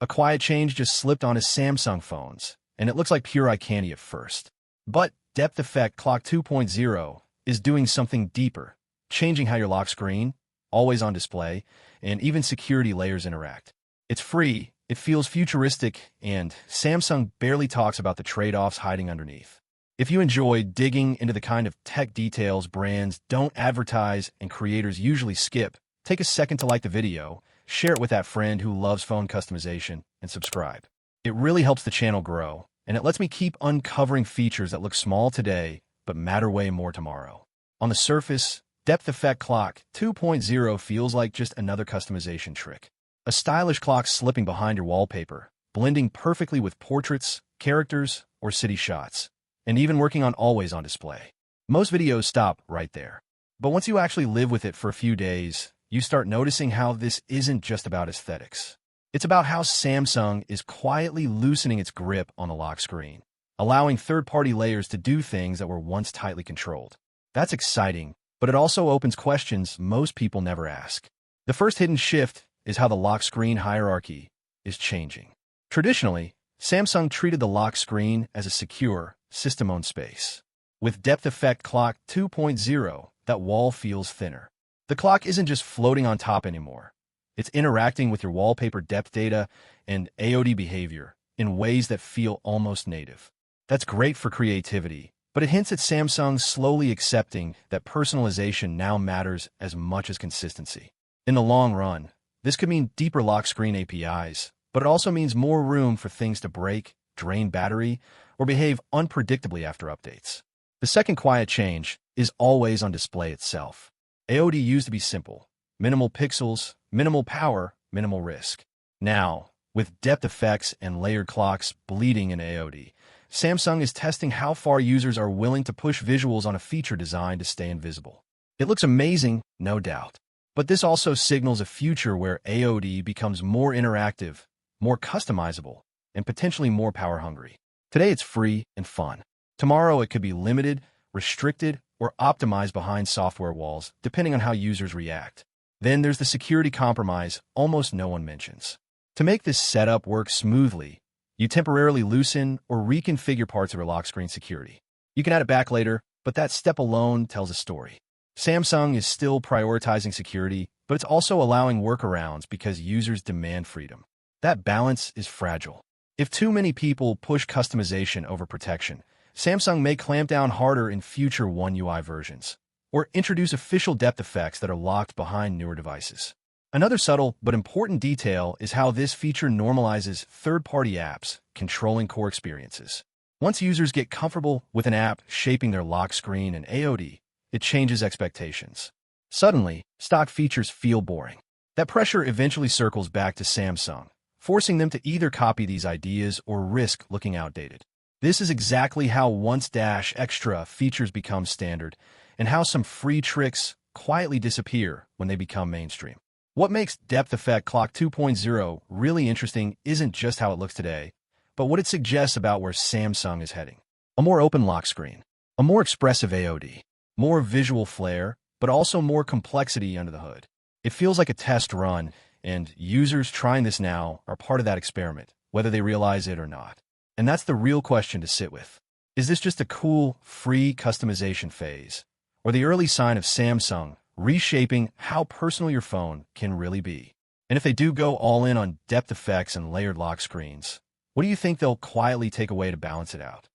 A quiet change just slipped onto Samsung phones, and it looks like pure eye candy at first. But Depth Effect Clock 2.0 is doing something deeper, changing how your lock screen, always on display, and even security layers interact. It's free, it feels futuristic, and Samsung barely talks about the trade-offs hiding underneath. If you enjoy digging into the kind of tech details brands don't advertise and creators usually skip, take a second to like the video, share it with that friend who loves phone customization, and subscribe. It really helps the channel grow, and it lets me keep uncovering features that look small today but matter way more tomorrow. On the surface, Depth Effect Clock 2.0 feels like just another customization trick. A stylish clock slipping behind your wallpaper, blending perfectly with portraits, characters, or city shots, and even working on always on display. Most videos stop right there. But once you actually live with it for a few days, you start noticing how this isn't just about aesthetics. It's about how Samsung is quietly loosening its grip on the lock screen, allowing third-party layers to do things that were once tightly controlled. That's exciting, but it also opens questions most people never ask. The first hidden shift is how the lock screen hierarchy is changing. Traditionally, Samsung treated the lock screen as a secure, system-owned space. With Depth Effect Clock 2.0, that wall feels thinner. The clock isn't just floating on top anymore. It's interacting with your wallpaper depth data and AOD behavior in ways that feel almost native. That's great for creativity, but it hints at Samsung slowly accepting that personalization now matters as much as consistency. In the long run, this could mean deeper lock screen APIs, but it also means more room for things to break, drain battery, or behave unpredictably after updates. The second quiet change is always on display itself. AOD used to be simple: minimal pixels, minimal power, minimal risk. Now, with depth effects and layered clocks bleeding in AOD, Samsung is testing how far users are willing to push visuals on a feature designed to stay invisible. It looks amazing, no doubt, but this also signals a future where AOD becomes more interactive, more customizable, and potentially more power-hungry. Today it's free and fun. Tomorrow it could be limited, restricted, or optimized behind software walls, depending on how users react. Then there's the security compromise almost no one mentions. To make this setup work smoothly, you temporarily loosen or reconfigure parts of your lock screen security. You can add it back later, but that step alone tells a story. Samsung is still prioritizing security, but it's also allowing workarounds because users demand freedom. That balance is fragile. If too many people push customization over protection, Samsung may clamp down harder in future One UI versions, or introduce official depth effects that are locked behind newer devices. Another subtle but important detail is how this feature normalizes third-party apps controlling core experiences. Once users get comfortable with an app shaping their lock screen and AOD, it changes expectations. Suddenly, stock features feel boring. That pressure eventually circles back to Samsung, forcing them to either copy these ideas or risk looking outdated. This is exactly how once-extra features become standard, and how some free tricks quietly disappear when they become mainstream. What makes Depth Effect Clock 2.0 really interesting isn't just how it looks today, but what it suggests about where Samsung is heading. A more open lock screen, a more expressive AOD, more visual flair, but also more complexity under the hood. It feels like a test run, and users trying this now are part of that experiment, whether they realize it or not. And that's the real question to sit with. Is this just a cool, free customization phase, or the early sign of Samsung reshaping how personal your phone can really be? And if they do go all in on depth effects and layered lock screens, what do you think they'll quietly take away to balance it out?